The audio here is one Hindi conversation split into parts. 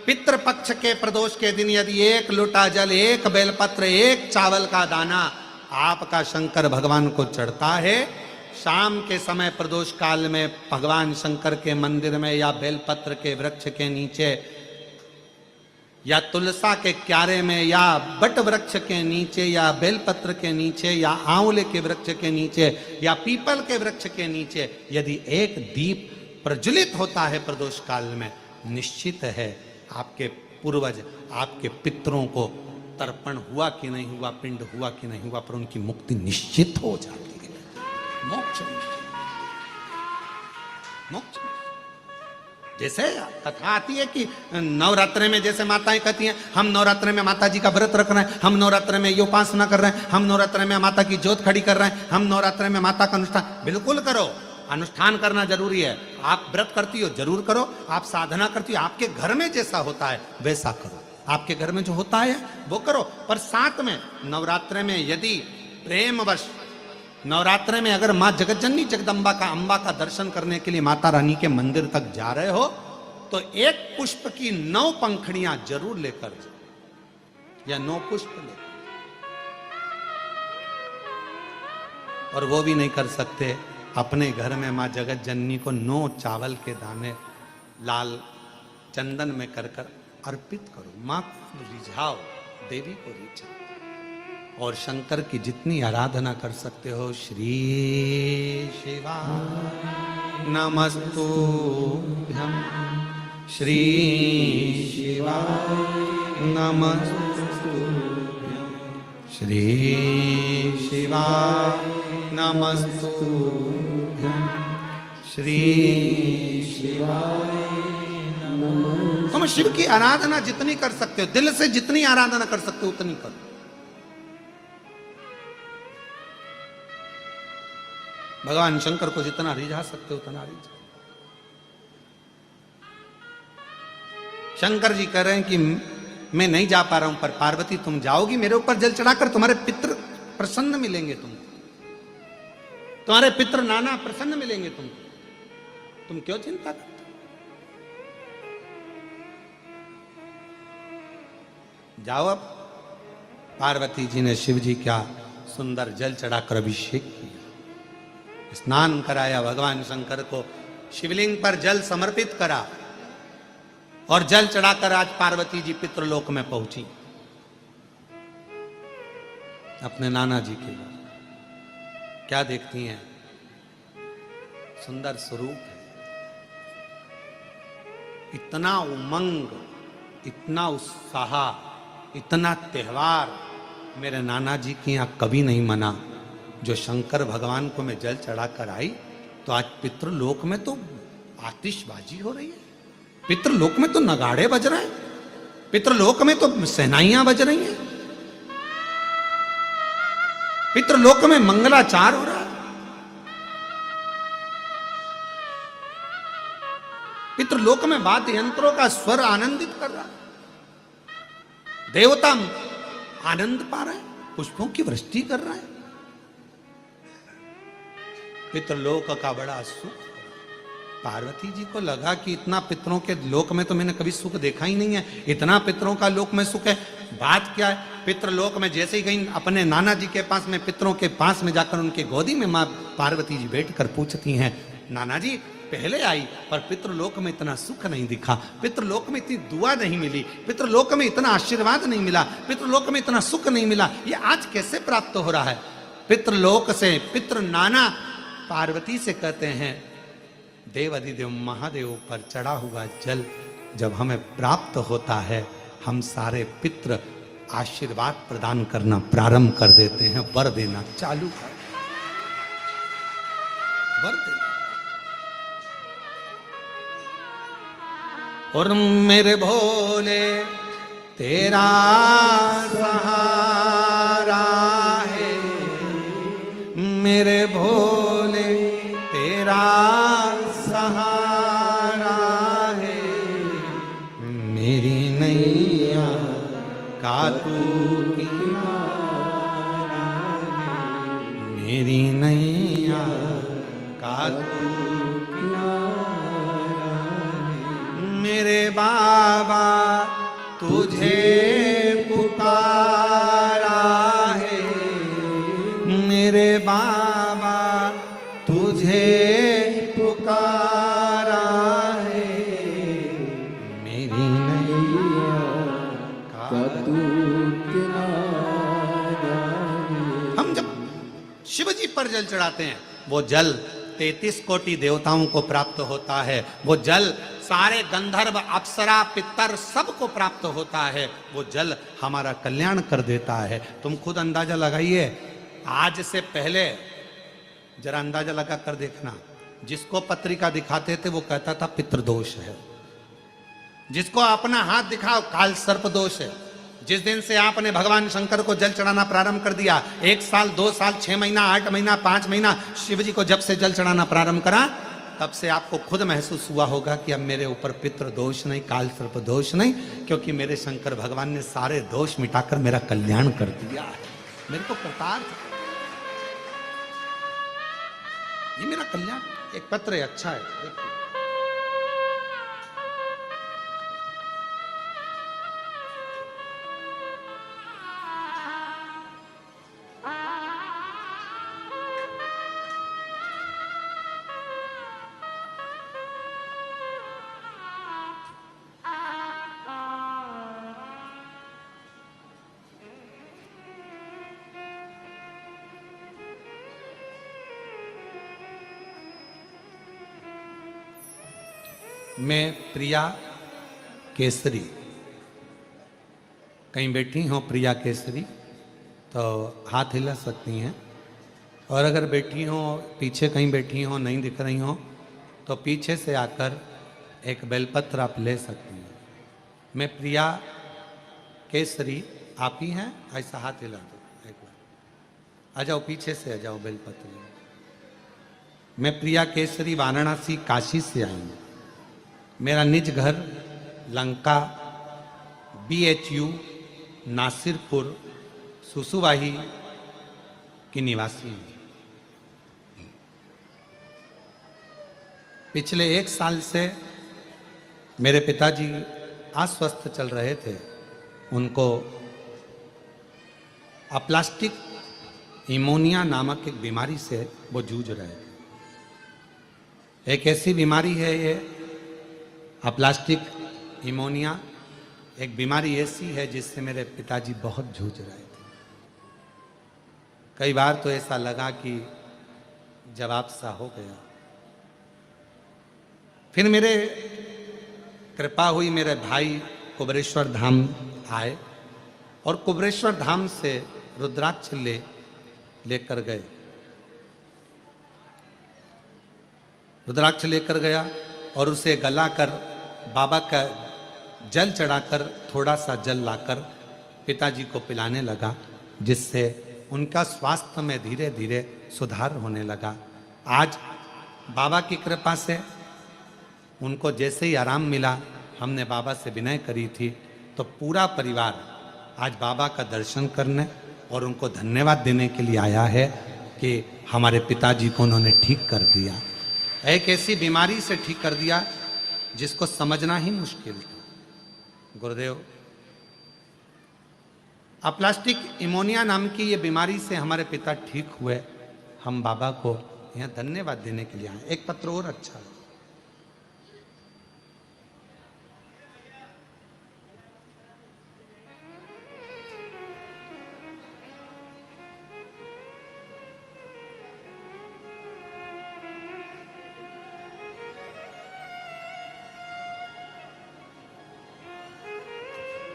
पितृपक्ष के प्रदोष के दिन यदि एक लोटा जल, एक बेलपत्र, एक चावल का दाना आपका शंकर भगवान को चढ़ता है, शाम के समय प्रदोष काल में भगवान शंकर के मंदिर में या बेलपत्र के वृक्ष के नीचे या तुलसा के क्यारे में या बट वृक्ष के नीचे या बेलपत्र के नीचे या आंवले के वृक्ष के नीचे या पीपल के वृक्ष के नीचे यदि एक दीप प्रज्वलित होता है प्रदोष काल में, निश्चित है आपके पूर्वज, आपके पितरों को तर्पण हुआ कि नहीं हुआ, पिंड हुआ कि नहीं हुआ, पर उनकी मुक्ति निश्चित हो जाती है। मोक्ष मोक्ष जैसे कथा आती है कि नवरात्रि में जैसे माताएं कहती हैं हम नवरात्रि में माता जी का व्रत रख रहे हैं, हम नवरात्रि में ये उपासना कर रहे हैं, हम नवरात्रि में माता की ज्योत खड़ी कर रहे हैं, हम नवरात्रि में माता का अनुष्ठान। बिल्कुल करो, अनुष्ठान करना जरूरी है। आप व्रत करती हो जरूर करो, आप साधना करती हो, आपके घर में जैसा होता है वैसा करो, आपके घर में जो होता है वो करो। पर साथ में नवरात्रि में यदि प्रेमवश नवरात्रि में अगर माँ जगतजननी जगदम्बा का, अम्बा का दर्शन करने के लिए माता रानी के मंदिर तक जा रहे हो तो एक पुष्प की 9 पंखुड़ियां जरूर लेकर जाओ या 9 पुष्प लेकर। और वो भी नहीं कर सकते, अपने घर में माँ जगत जननी को 9 चावल के दाने लाल चंदन में कर कर अर्पित करो। माँ को रिझाओ, देवी को रिझाओ। और शंकर की जितनी आराधना कर सकते हो, श्री शिवाय नमस्तुभ्यं, श्री शिवाय नमस्तुभ्यं, श्री शिवाय नमस्तुभ्यं, श्री शिवाय नमस्तुभ्यं। तुम शिव की आराधना जितनी कर सकते हो, दिल से जितनी आराधना कर सकते हो उतनी करो। भगवान शंकर को जितना रिझा सकते हो उतना रिझा। शंकर जी कह रहे हैं कि मैं नहीं जा पा रहा हूं, पर पार्वती तुम जाओगी मेरे ऊपर जल चढ़ाकर, तुम्हारे पितृ प्रसन्न मिलेंगे, तुमको तुम्हारे पितृ नाना प्रसन्न मिलेंगे तुमको, तुम क्यों चिंता करते? जाओ। अब पार्वती जी ने शिव जी क्या सुंदर जल चढ़ाकर अभिषेक किया, स्नान कराया, भगवान शंकर को शिवलिंग पर जल समर्पित करा और जल चढ़ाकर आज पार्वती जी पितृलोक में पहुंची अपने नाना जी के लिए। क्या देखती हैं? सुंदर स्वरूप है, इतना उमंग, इतना उत्साह, इतना त्योहार मेरे नाना जी के यहां कभी नहीं मना। जो शंकर भगवान को मैं जल चढ़ाकर आई तो आज पितृलोक में तो आतिशबाजी हो रही है, पितृलोक में तो नगाड़े बज रहे हैं, पितृलोक में तो शहनाइयां बज रही हैं, पितृलोक में मंगलाचार हो रहा है, पितृलोक में वाद्य यंत्रों का स्वर आनंदित कर रहा है, देवता आनंद पा रहे हैं, पुष्पों की वृष्टि कर रहे हैं। पितृलोक का बड़ा सुख। पार्वती जी को लगा कि इतना पितरों के लोक में तो मैंने कभी सुख देखा ही नहीं है, इतना पितरों का लोक में सुख है। बात क्या है? पितृलोक में जैसे ही गई अपने नाना जी के पास में, पितरों के पास में जाकर उनके गोदी में माँ पार्वती जी बैठकर पूछती हैं, नाना जी पहले आई पर पितृलोक में इतना सुख नहीं दिखा, पितृलोक में इतनी दुआ नहीं मिली, पितृलोक में इतना आशीर्वाद नहीं मिला, पितृलोक में इतना सुख नहीं मिला, ये आज कैसे प्राप्त हो रहा है? पितृलोक से पितृ नाना पार्वती से कहते हैं, देव अधिदेव महादेव पर चढ़ा हुआ जल जब हमें प्राप्त होता है, हम सारे पितृ आशीर्वाद प्रदान करना प्रारंभ कर देते हैं, वर देना चालू कर, वर देना। और मेरे भोले तेरा सहारा है, मेरे भोले तेरा सहारा है, मेरी नैया का तू किनारा है, मेरी नैया का तू किनारा है, मेरे बाबा बाबा तुझे पुकारा है, मेरे बाबा तुझे पुकारा है, मेरी नैया का तू किनारा है। हम जब शिव जी पर जल चढ़ाते हैं, वो जल 33 कोटि देवताओं को प्राप्त होता है, वो जल सारे गंधर्व अप्सरा पितर सबको प्राप्त होता है, वो जल हमारा कल्याण कर देता है। तुम खुद अंदाजा लगाइए, आज से पहले जरा अंदाजा लगा कर देखना, जिसको पत्रिका दिखाते थे वो कहता था पितृदोष है, जिसको अपना हाथ दिखाओ काल सर्प दोष है। जिस दिन से आपने भगवान शंकर को जल चढ़ाना प्रारंभ कर दिया, 1 साल 2 साल 6 महीना 8 महीना 5 महीना शिव जी को जब से जल चढ़ाना प्रारंभ करा, तब से आपको खुद महसूस हुआ होगा कि अब मेरे ऊपर पितृ दोष नहीं, काल सर्प दोष नहीं, क्योंकि मेरे शंकर भगवान ने सारे दोष मिटाकर मेरा कल्याण कर दिया है। मेरे को कृतार्थ, ये मेरा कल्याण। एक पत्र है, अच्छा है, देखिए। मैं प्रिया केसरी, कहीं बैठी हो प्रिया केसरी तो हाथ हिला सकती हैं, और अगर बैठी हो पीछे कहीं बैठी हो नहीं दिख रही हो तो पीछे से आकर एक बेलपत्र आप ले सकती हैं। मैं प्रिया केसरी, आप ही हैं, ऐसा हाथ हिला दो एक बार, आ जाओ पीछे से, आ जाओ बेलपत्र। मैं प्रिया केसरी वाराणसी काशी से आई हूँ। मेरा निज घर लंका BHU नासिरपुर सुसुवाही की निवासी हूँ। पिछले 1 साल से मेरे पिताजी अस्वस्थ चल रहे थे, उनको अप्लास्टिक इमोनिया नामक एक बीमारी से वो जूझ रहे थे। एक ऐसी बीमारी है ये अप्लास्टिक इमोनिया, एक बीमारी ऐसी है जिससे मेरे पिताजी बहुत जूझ रहे थे। कई बार तो ऐसा लगा कि जवाब सा हो गया। फिर मेरे कृपा हुई, मेरे भाई कुबरेश्वर धाम आए और कुबरेश्वर धाम से रुद्राक्ष लेकर गए। रुद्राक्ष लेकर गया और उसे गलाकर बाबा का जल चढ़ाकर थोड़ा सा जल लाकर पिताजी को पिलाने लगा, जिससे उनका स्वास्थ्य में धीरे धीरे सुधार होने लगा। आज बाबा की कृपा से उनको जैसे ही आराम मिला, हमने बाबा से विनय करी थी, तो पूरा परिवार आज बाबा का दर्शन करने और उनको धन्यवाद देने के लिए आया है कि हमारे पिताजी को उन्होंने ठीक कर दिया। एक ऐसी बीमारी से ठीक कर दिया जिसको समझना ही मुश्किल था। गुरुदेव, अप्लास्टिक इमोनिया नाम की ये बीमारी से हमारे पिता ठीक हुए, हम बाबा को यहाँ धन्यवाद देने के लिए आए। एक पत्र और अच्छा है।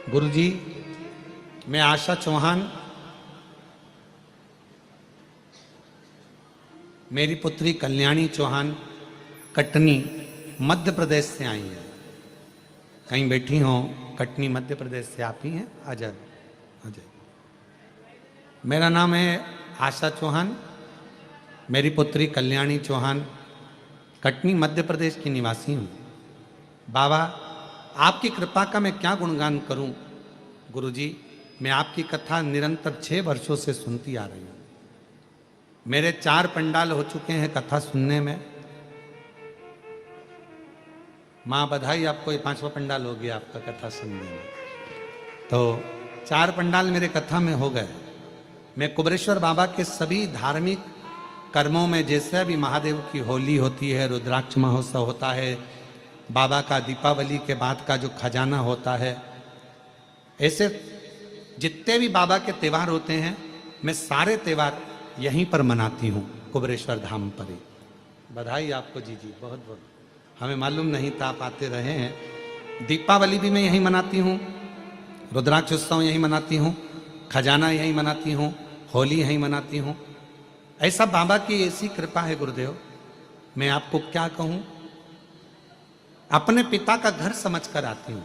गुरुजी, मैं आशा चौहान, मेरी पुत्री कल्याणी चौहान कटनी मध्य प्रदेश से आई है। कहीं बैठी हो, कटनी मध्य प्रदेश से आप ही हैं? आ जाए, आ जाए। मेरा नाम है आशा चौहान, मेरी पुत्री कल्याणी चौहान कटनी मध्य प्रदेश की निवासी हूँ। बाबा, आपकी कृपा का मैं क्या गुणगान करूं। गुरुजी, मैं आपकी कथा निरंतर 6 वर्षों से सुनती आ रही हूं। मेरे 4 पंडाल हो चुके हैं कथा सुनने में। माँ बधाई आपको, ये 5वां पंडाल हो गया आपका कथा सुनने में। तो 4 पंडाल मेरे कथा में हो गए। मैं कुबरेश्वर बाबा के सभी धार्मिक कर्मों में, जैसे भी महादेव की होली होती है, रुद्राक्ष महोत्सव होता है, बाबा का दीपावली के बाद का जो खजाना होता है, ऐसे जितने भी बाबा के त्यौहार होते हैं मैं सारे त्यौहार यहीं पर मनाती हूँ, कुबरेश्वर धाम पर ही। बधाई आपको जी जी, बहुत बहुत। हमें मालूम नहीं था, आप आते रहे हैं। दीपावली भी मैं यहीं मनाती हूँ, रुद्राक्ष उत्सव यहीं मनाती हूँ, खजाना यहीं मनाती हूँ, होली यहीं मनाती हूँ। ऐसा बाबा की ऐसी कृपा है गुरुदेव, मैं आपको क्या कहूँ, अपने पिता का घर समझकर आती हूँ।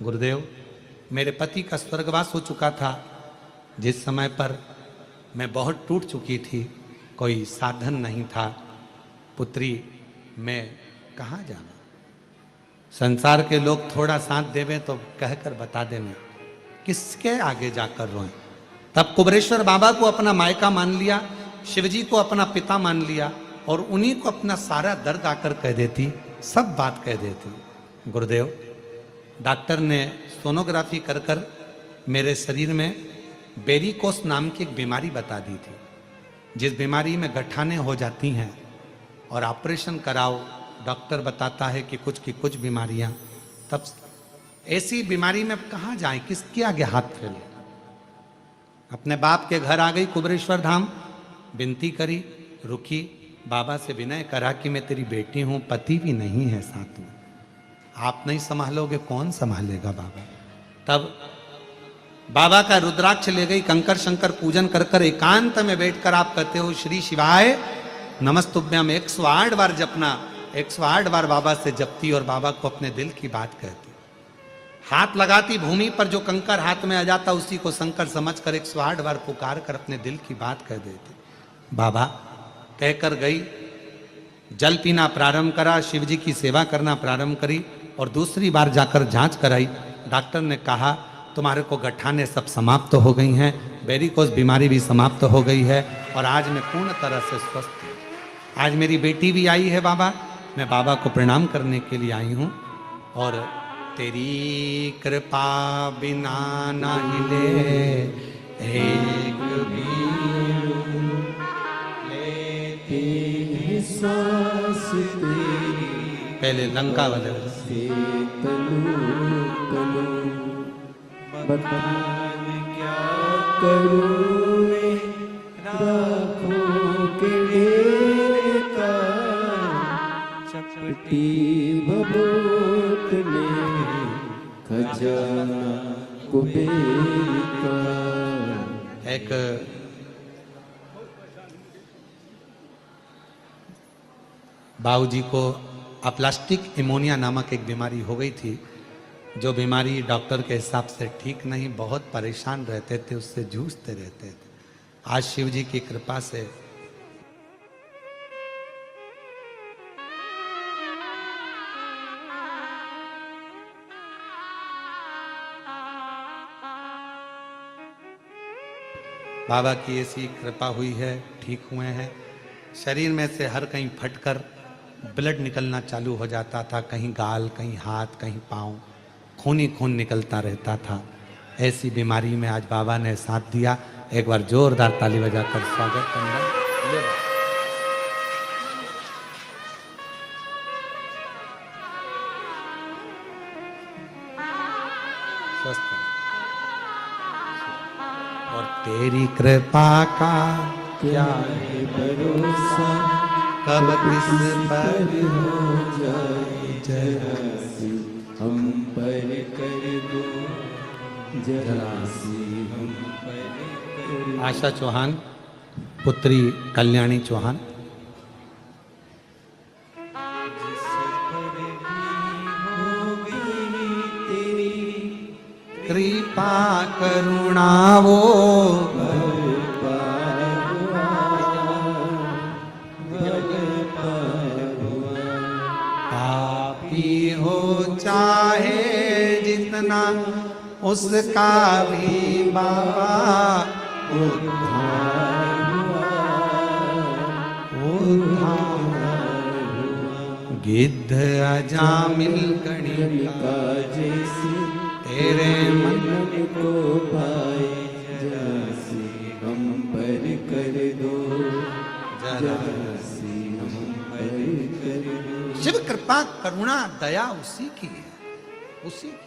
गुरुदेव, मेरे पति का स्वर्गवास हो चुका था, जिस समय पर मैं बहुत टूट चुकी थी, कोई साधन नहीं था, पुत्री मैं कहाँ जाना, संसार के लोग थोड़ा साथ देवे तो कहकर बता देवे, किसके आगे जाकर रोएं। तब कुबरेश्वर बाबा को अपना मायका मान लिया, शिवजी को अपना पिता मान लिया, और उन्हीं को अपना सारा दर्द आकर कह देती, सब बात कह देती। गुरुदेव, डॉक्टर ने सोनोग्राफी कर कर मेरे शरीर में वेरिकोस नाम की एक बीमारी बता दी थी, जिस बीमारी में गठाने हो जाती हैं और ऑपरेशन कराओ, डॉक्टर बताता है कि कुछ की कुछ बीमारियां। तब ऐसी बीमारी में कहाँ जाए, किसके आगे हाथ फैले। अपने बाप के घर आ गई कुबरेश्वर धाम, विनती करी, रुकी, बाबा से विनय करा कि मैं तेरी बेटी हूं, पति भी नहीं है साथ में, आप नहीं संभालोगे कौन संभालेगा बाबा। तब बाबा का रुद्राक्ष ले गई, कंकर शंकर पूजन कर कर एकांत में बैठकर आप कहते हो श्री शिवाय नमस्तुभ्यम 108 बार जपना। 108 बार बाबा से जपती और बाबा को अपने दिल की बात कहती, हाथ लगाती भूमि पर, जो कंकर हाथ में आ जाता उसी को शंकर समझकर 108 बार पुकार कर अपने दिल की बात कह देती। बाबा कहकर गई, जल पीना प्रारंभ करा, शिव जी की सेवा करना प्रारंभ करी, और दूसरी बार जाकर जांच कराई। डॉक्टर ने कहा तुम्हारे को गठाने सब समाप्त हो गई हैं, वेरिकोस बीमारी भी समाप्त हो गई है, और आज मैं पूर्ण तरह से स्वस्थ हूँ। आज मेरी बेटी भी आई है बाबा, मैं बाबा को प्रणाम करने के लिए आई हूँ, और तेरी कृपा बिना ना हिले एक भी लेती सांस तेरी। पहले लंका वाले बतान क्या करूं मैं, राखों के डेरे का चपटी बबूत में खजाना कुबेर का। एक बाबूजी को अप्लास्टिक इमोनिया नामक एक बीमारी हो गई थी, जो बीमारी डॉक्टर के हिसाब से ठीक नहीं, बहुत परेशान रहते थे, उससे जूझते रहते थे। आज शिव जी की कृपा से बाबा की ऐसी कृपा हुई है, ठीक हुए हैं। शरीर में से हर कहीं फटकर ब्लड निकलना चालू हो जाता था, कहीं गाल, कहीं हाथ, कहीं पाँव, खून ही खून निकलता रहता था। ऐसी बीमारी में आज बाबा ने साथ दिया। एक बार जोरदार ताली बजाकर स्वागत करना। स्वस्थ और तेरी कृपा का क्या है भरोसा, कब किस पर हो जाए जरा सी हम पर कर दो, जरा सी हम पर कर दो। आशा चौहान, पुत्री कल्याणी चौहान। कृपा करुणा वो पापी हो चाहे जितना, उसका भी बाबा उद्धार गिद्ध अजामिल गणिका गणिका जैसी तेरे मन मन को भाए जरा सी हम पर कर दो, जरा सी हम पर कर दो। शिव कृपा करुणा दया उसी की है, उसी की।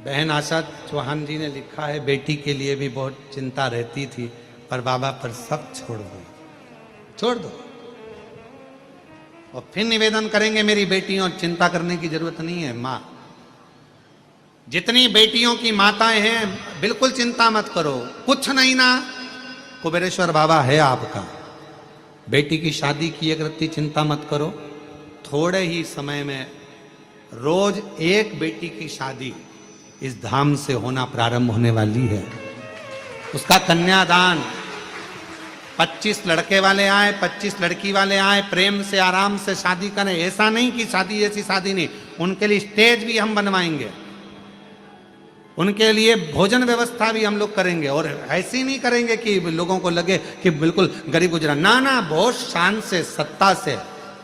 बहन आशा चौहान जी ने लिखा है, बेटी के लिए भी बहुत चिंता रहती थी, पर बाबा पर सब छोड़ दो, छोड़ दो। और फिर निवेदन करेंगे मेरी बेटियों, चिंता करने की जरूरत नहीं है। माँ, जितनी बेटियों की माताएं हैं, बिल्कुल चिंता मत करो, कुछ नहीं ना, कुबेरेश्वर बाबा है आपका। बेटी की शादी की एक रत्ती चिंता मत करो, थोड़े ही समय में रोज एक बेटी की शादी इस धाम से होना प्रारंभ होने वाली है। उसका कन्यादान 25 लड़के वाले आए, 25 लड़की वाले आए, प्रेम से आराम से शादी करें। ऐसा नहीं कि शादी ऐसी शादी नहीं, उनके लिए स्टेज भी हम बनवाएंगे, उनके लिए भोजन व्यवस्था भी हम लोग करेंगे। और ऐसी नहीं करेंगे कि लोगों को लगे कि बिल्कुल गरीब गुजरा, ना ना, बहुत शान से, सत्ता से,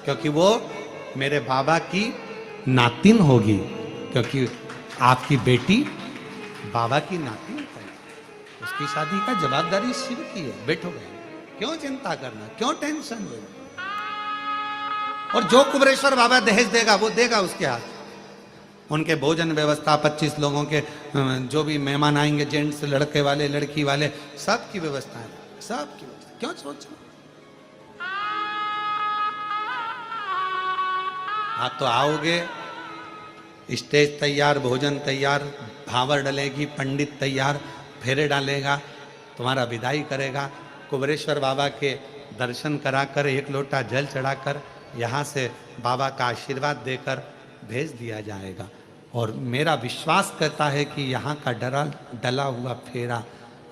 क्योंकि वो मेरे बाबा की नातिन होगी, क्योंकि आपकी बेटी बाबा की नातिन है। उसकी शादी का जवाबदारी शिव की है। बैठो गए, क्यों चिंता करना, क्यों टेंशन लेना। और जो कुबेरेश्वर बाबा दहेज देगा वो देगा उसके हाथ। उनके भोजन व्यवस्था, 25 लोगों के जो भी मेहमान आएंगे, जेंट्स, लड़के वाले, लड़की वाले, सबकी व्यवस्था है, सबकी व्यवस्था। क्यों सोचना। आप तो आओगे, स्टेज तैयार, भोजन तैयार, भावर डलेगी, पंडित तैयार, फेरे डालेगा, तुम्हारा विदाई करेगा, कुबेरेश्वर बाबा के दर्शन कराकर, एक लोटा जल चढ़ाकर, यहाँ से बाबा का आशीर्वाद देकर भेज दिया जाएगा। और मेरा विश्वास कहता है कि यहाँ का डला हुआ फेरा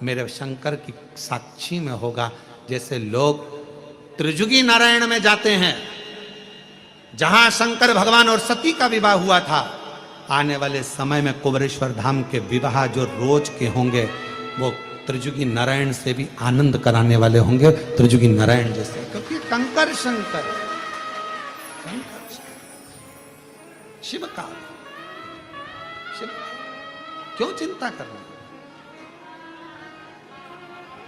मेरे शंकर की साक्षी में होगा। जैसे लोग त्रिजुगी नारायण में जाते हैं, जहां शंकर भगवान और सती का विवाह हुआ था, आने वाले समय में कुबेरेश्वर धाम के विवाह जो रोज के होंगे, वो त्रिजुगी नारायण से भी आनंद कराने वाले होंगे, त्रिजुगी नारायण जैसे, क्योंकि कंकर शंकर शिव का, शिव, क्यों चिंता करना।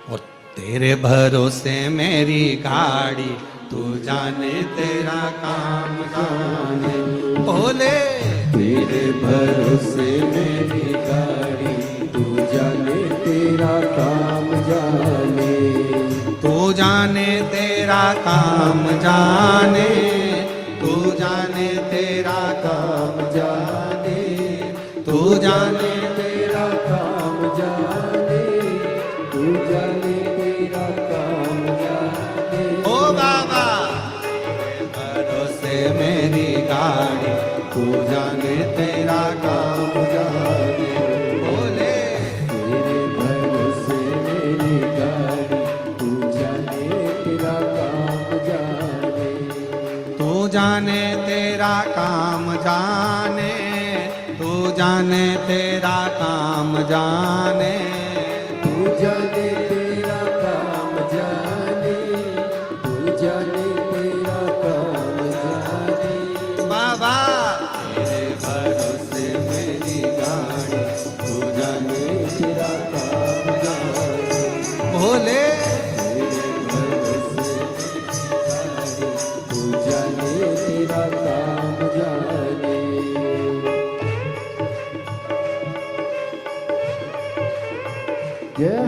और तेरे भरोसे मेरी गाड़ी, तू जाने तेरा काम जाने, बोले तेरे भरोसे मेरी गाड़ी, तू जाने तेरा काम जाने, तू जाने तेरा काम जाने, तू जाने तेरा काम जाने, तू जाने तेरा काम जाने, तू जाने तेरा काम जाने। ओ बाबा, तेरे भरोसे मेरी गाड़ी, तू जाने तेरा काम जाने, बोले तेरे भरोसे मेरी गाड़ी, तू जाने तेरा काम जाने, तू जाने तेरा काम जाने, तू जाने तेरा काम जाने, तू जाने तेरा काम जाने, तू जाने तेरा काम जाने। बाबा तेरे भरोसे मेरी गाड़ी, तू जाने तेरा काम जाने, बोले तेरे भरोसे मेरी गाड़ी, तू जाने तेरा काम जाने। जय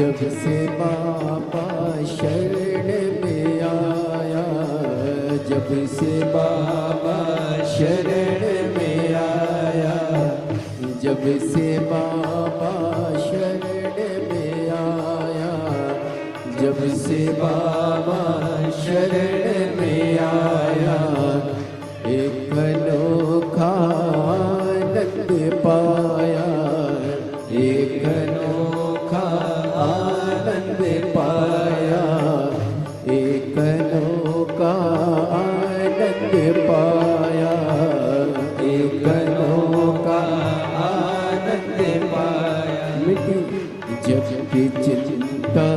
जब से बाबा शरण में आया, जब से बाबा शरण में आया, जब से बाबा शरण में आया, जब से बाबा शरण में आया, एक अनोखा आनंद पाया, एक अनोखा आनंद पाया, एक अनोखा आनंद पाया, एक अनोखा आनंद पाया। मिटी जब की चिंता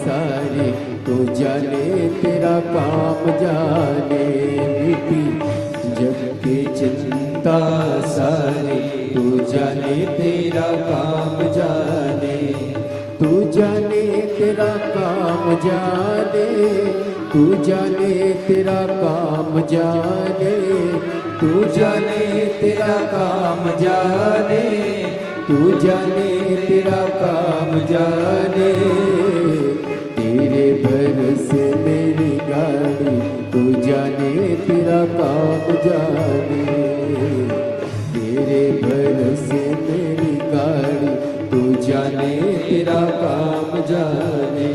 सारी, तो जाने तेरा काम जाने, मिटी जब की चिंता सारी, तू जाने तेरा काम जाने, तू जाने तेरा काम जाने, तू जाने तेरा काम जाने, तू जाने तेरा काम जाने, तू जाने तेरा काम जाने। तेरे भरोसे मेरी गाड़ी, तू जाने तेरा काम जाने, तेरे भरोसे मेरी गाड़ी, तू जाने तेरा काम जाने।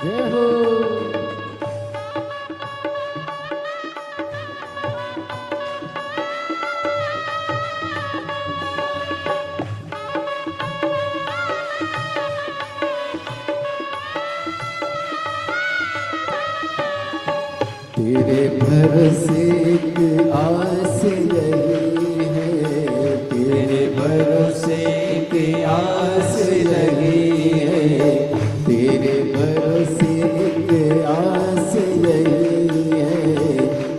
जय हो। तेरे भरोसे एक आस लगी है, तेरे भरोसे एक आस लगी है, तेरे भरोसे एक आस लगी है,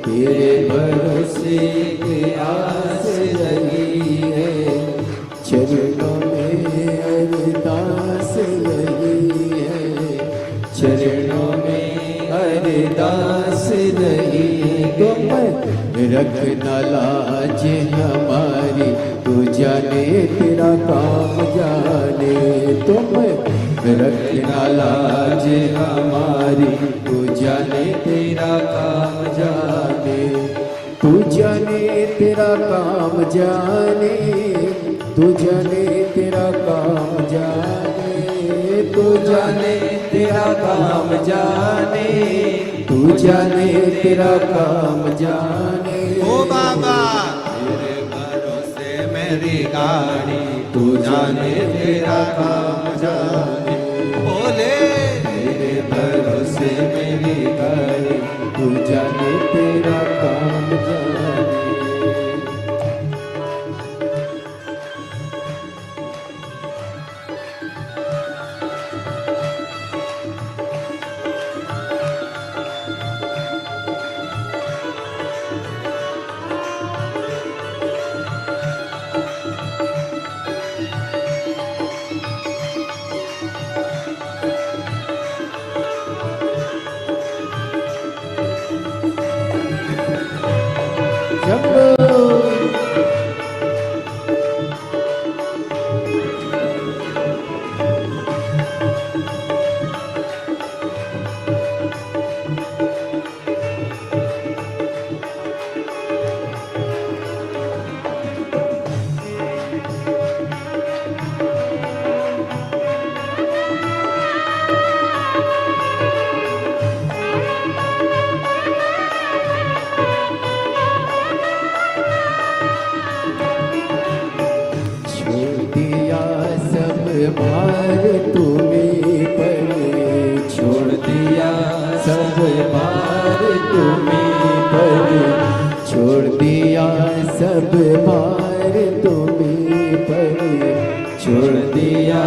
तेरे भरोसे एक आस लगी है। चरणों में अरदास लगी है, चरणों में अरदास लगी। तुम रखना लाज हमारी, तू जाने तेरा काम जाने, तुम रखना लाज हमारी, तू जाने तेरा काम जाने, तू जाने तेरा काम जाने, तू जाने तेरा काम जाने, तू जाने तेरा काम जाने, तू जाने तेरा काम जाने। ओ बाबा तेरे भरोसे मेरी गाड़ी, तू जाने तेरा काम जाने। बोले तेरे भरोसे मेरी गाड़ी, तू जाने तेरा काम जाने। सब भार तुम्हीं पर, छोड़ दिया सब भार तुम्हीं पर, छोड़ दिया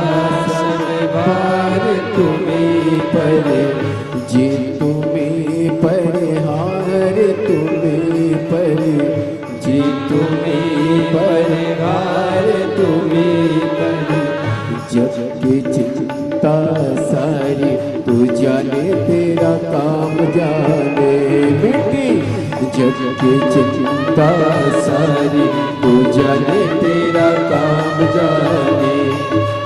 सब भार तुम्हीं पर, जीत तुम्हीं पर, हार तुम्हीं पर, जीत तुम्हीं पर, हार तुम्हीं पर, जग की चिंता सारी तू जाने, तेरा काम जाने बेटी, जग की चिंता सारी तू जाने, तेरा काम जाने,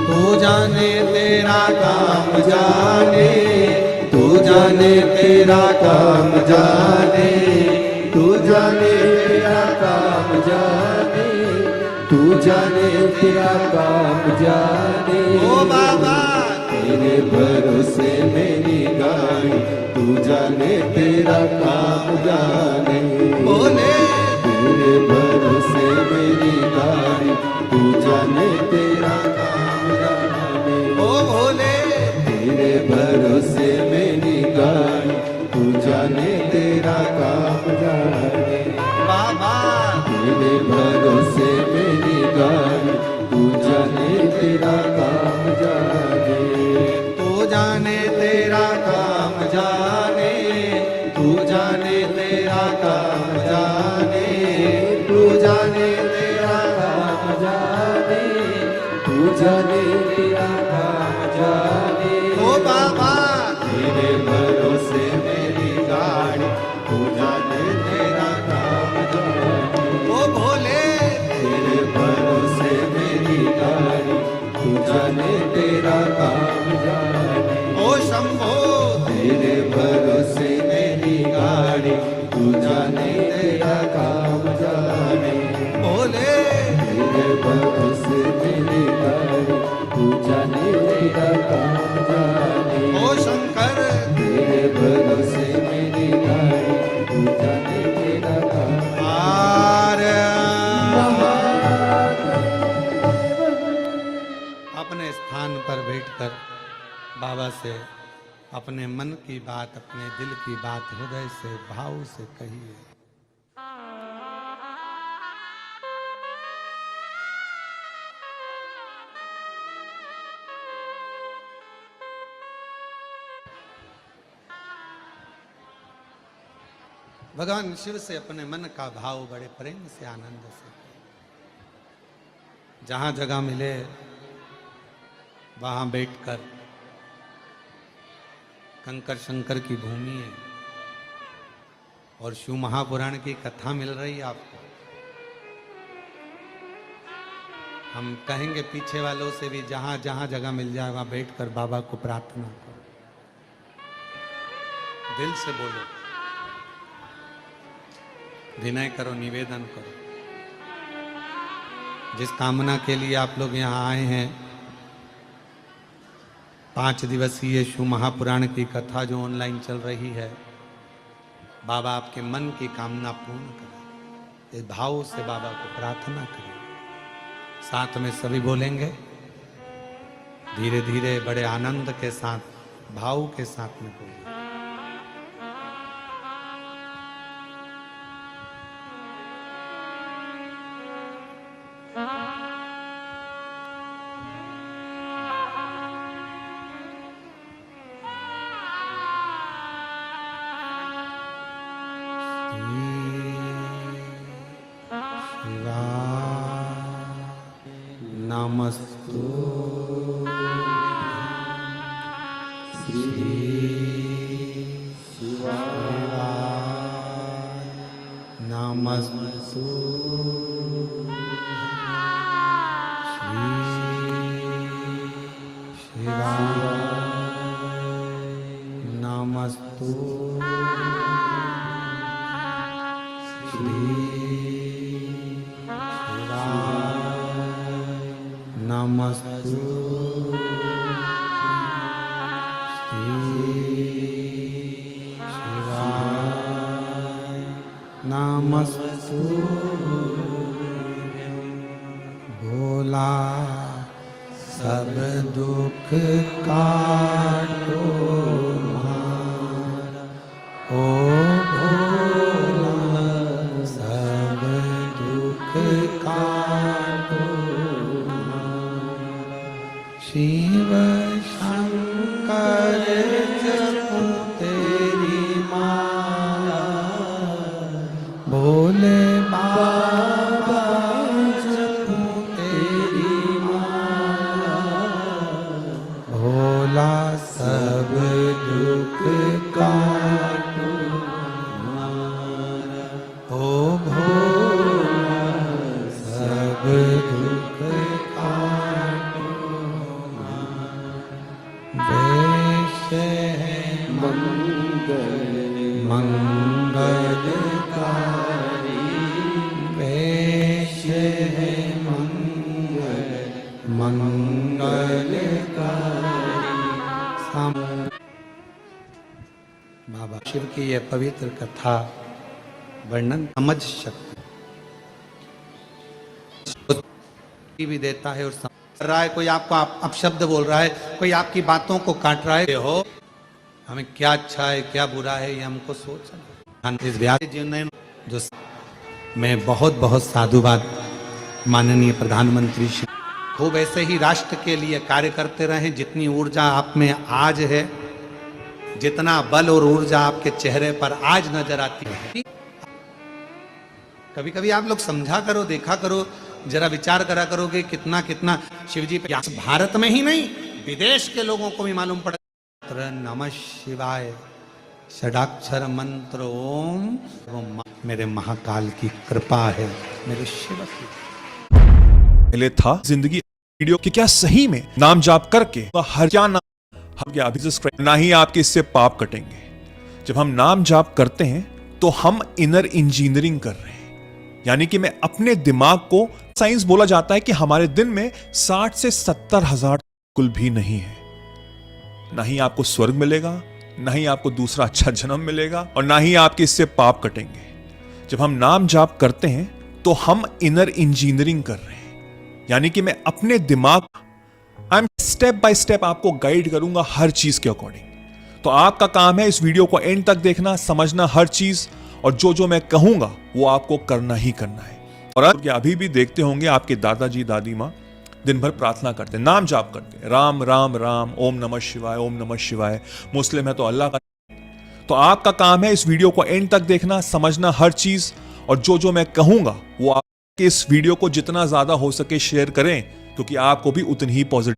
तू जाने तेरा काम जाने, तू जाने तेरा काम जाने, तू जाने तेरा काम जाने, तू जाने तेरा काम जाने। ओ बाबा तेरे भरोसे मेरी गाड़ी, तू जाने तेरा काम जाने। बोले तेरे भरोसे मेरी गाड़ी, तू जाने तेरा काम जाने। ओ भोले तेरे भरोसे मेरी गाड़ी, तू जाने तेरा काम जाने। बाबा तेरे भरोसे मेरी गाड़ी, तू जाने तेरा काम जाने। तू जाने तेरा काम जाने, तू जाने तेरा काम जाने, तू जाने तेरा काम जाने, तू जाने तेरा काम जाने। ओ बाबा तेरे भरोसे मेरी गाड़ी, तू जाने तेरा काम जाने। ओ भोले तेरे भरोसे मेरी गाड़ी, तू जाने तेरा काम जाने। ओ शंभो तेरे भरोसे मेरी गाड़ी, तू जाने तेरा काम जाने। भोले तेरे भरोसे मेरी गाड़ी, तू जाने तेरा काम जाने। ओ शंकर तेरे भरोसे मेरी गाड़ी, तू जाने तेरा काम अपने स्थान पर बैठकर बाबा से अपने मन की बात, अपने दिल की बात हृदय से भाव से कहिए। भगवान शिव से अपने मन का भाव बड़े प्रेम से, आनंद से, जहां जगह मिले वहां बैठकर, कंकर शंकर की भूमि है और शिव महापुराण की कथा मिल रही है आपको। हम कहेंगे पीछे वालों से भी, जहां जहां जगह मिल जाए वहां बैठकर बाबा को प्रार्थना करो, दिल से बोलो, विनय करो, निवेदन करो। जिस कामना के लिए आप लोग यहाँ आए हैं, 5 दिवसीय शिव महापुराण की कथा जो ऑनलाइन चल रही है, बाबा आपके मन की कामना पूर्ण करें। इस भाव से बाबा को प्रार्थना करें। साथ में सभी बोलेंगे, धीरे धीरे बड़े आनंद के साथ, भाव के साथ में बोलेंगे। नमस्तु श्री शिवाय, नमस्तु श्री शिवाय, नमस्तु श्री नमस्तु शिवाय, नमस्तु भोला सब दुख काटो हमारा, दुख काटो हमारा, ओ भोला सब दुख काटो हमारा। वेश है मंगल मंगलकारी, वेश है मंगलकारी। बाबा शिव की यह पवित्र कथा वर्णन समझ सकते भी देता है और समझ रहा है। कोई आपको अपशब्द बोल रहा है, कोई आपकी बातों को काट रहा है, हो हमें क्या अच्छा है क्या बुरा है ये हमको सोचना। इस व्यास जी ने जो मैं बहुत बहुत साधुवाद माननीय प्रधानमंत्री श्री, खूब ऐसे ही राष्ट्र के लिए कार्य करते रहें। जितनी ऊर्जा आप में आज है, जितना बल और ऊर्जा आपके चेहरे पर आज नजर आती है, कभी कभी आप लोग समझा करो, देखा करो, जरा विचार करा करोगे कितना कितना शिवजी पे भारत में ही नहीं विदेश के लोगों को भी मालूम पड़ा। नमः शिवाय षडाक्षर मंत्र ओम, मेरे महाकाल की कृपा है, मेरे शिव की। पहले था जिंदगी वीडियो कि क्या सही में नाम जाप करके तो हर क्या नाम हम क्या अभी ना ही आपके इससे पाप कटेंगे। जब हम नाम जाप करते हैं तो हम इनर इंजीनियरिंग कर रहे हैं, यानी कि मैं अपने दिमाग को, साइंस बोला जाता है कि हमारे दिन में 60 से 70 हजार कुल भी नहीं है। ना ही आपको स्वर्ग मिलेगा, ना ही आपको दूसरा अच्छा जन्म मिलेगा, और ना ही आपके इससे पाप कटेंगे। जब हम नाम जाप करते हैं तो हम इनर इंजीनियरिंग कर रहे हैं, यानी कि मैं अपने दिमाग, I am step by step आपको गाइड करूंगा हर चीज के अकॉर्डिंग। तो आपका काम है इस वीडियो को एंड तक देखना, समझना हर चीज, और जो मैं कहूंगा वो आपको करना ही करना है। और अभी भी देखते होंगे आपके दादाजी दादी माँ दिन भर प्रार्थना करते, नाम जाप करते, राम राम राम, ओम नमः शिवाय, ओम नमः शिवाय। मुस्लिम है तो अल्लाह का। तो आपका काम है इस वीडियो को एंड तक देखना, समझना हर चीज, और जो मैं कहूंगा वो आप इस वीडियो को जितना ज्यादा हो सके शेयर करें, क्योंकि आपको भी उतनी ही पॉजिटिव।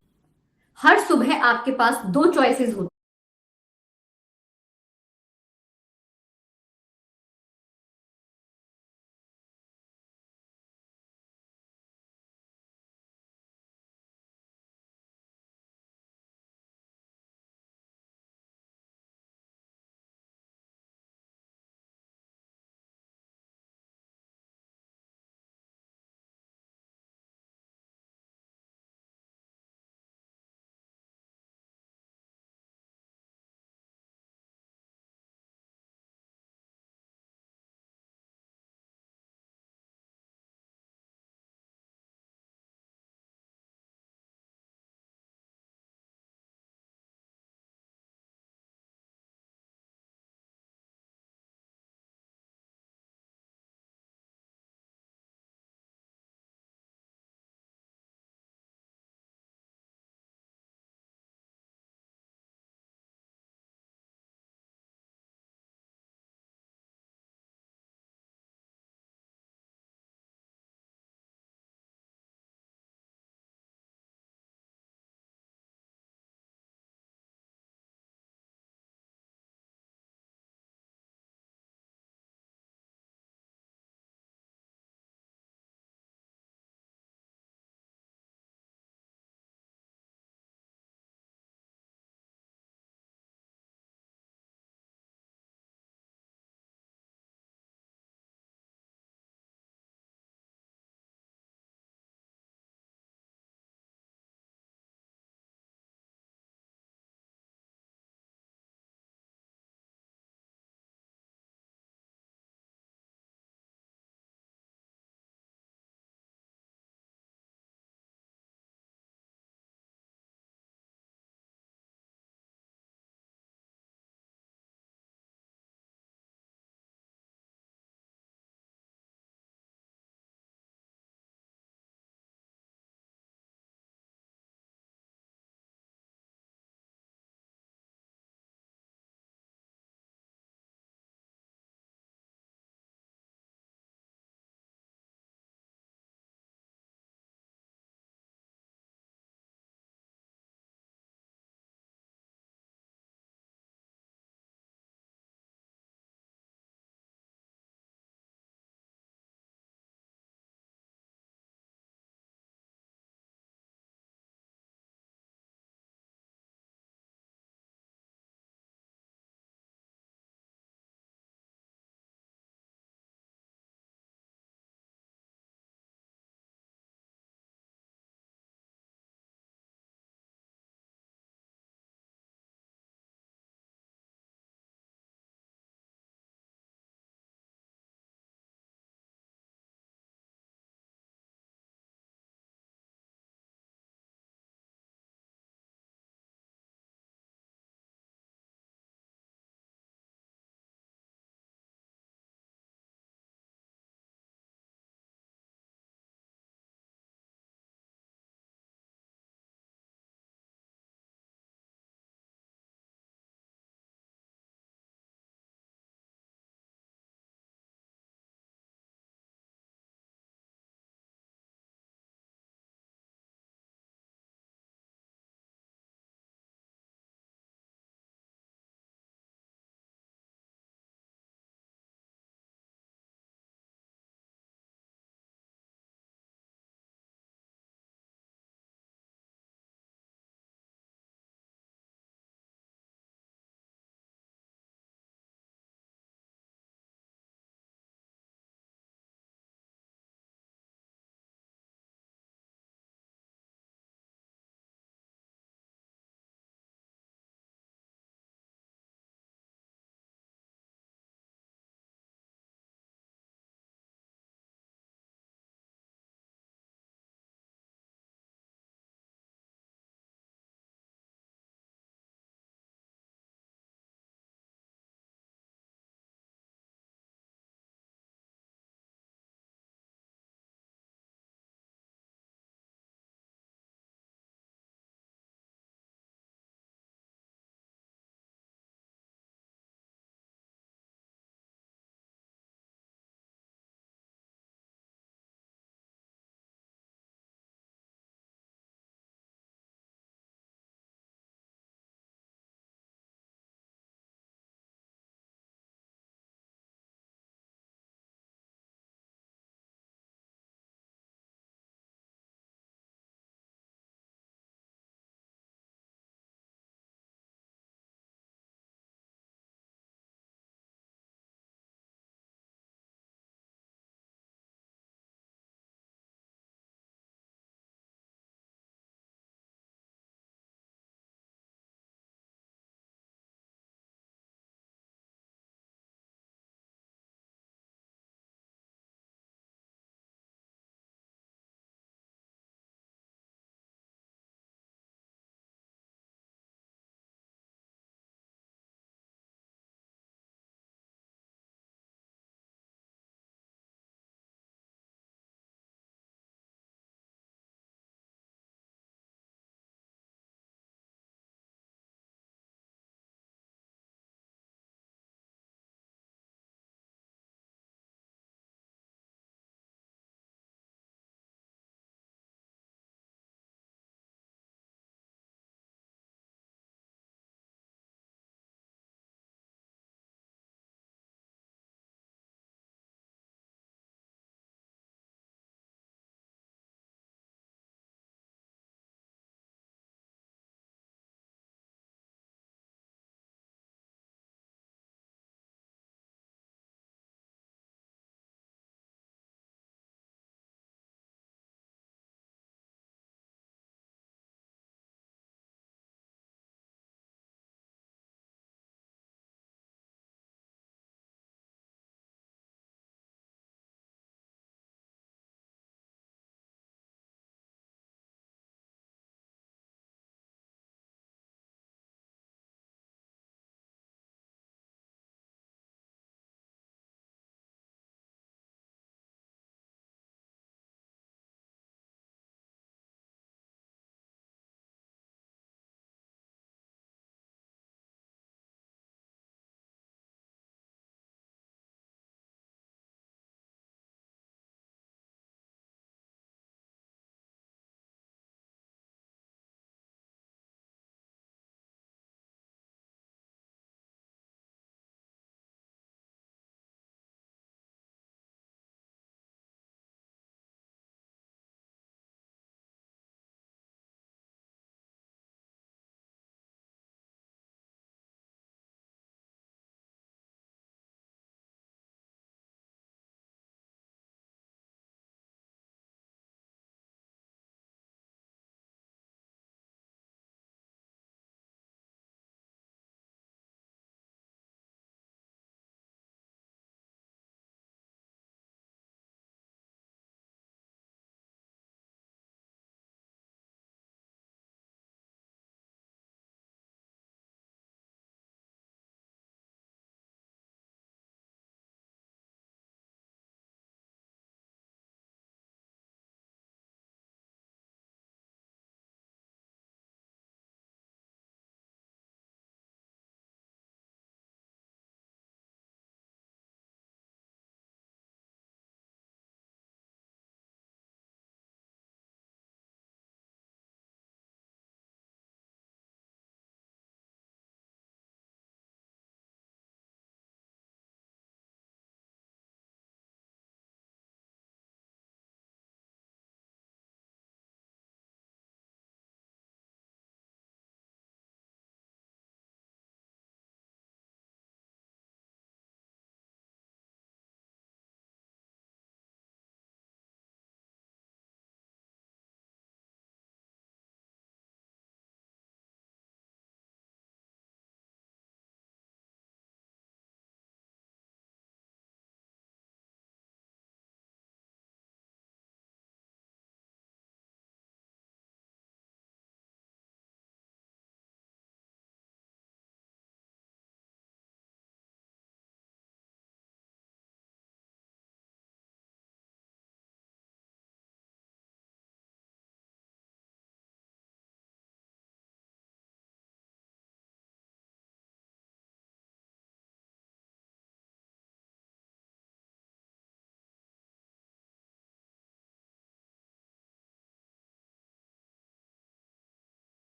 हर सुबह आपके पास दो चॉइसेस होती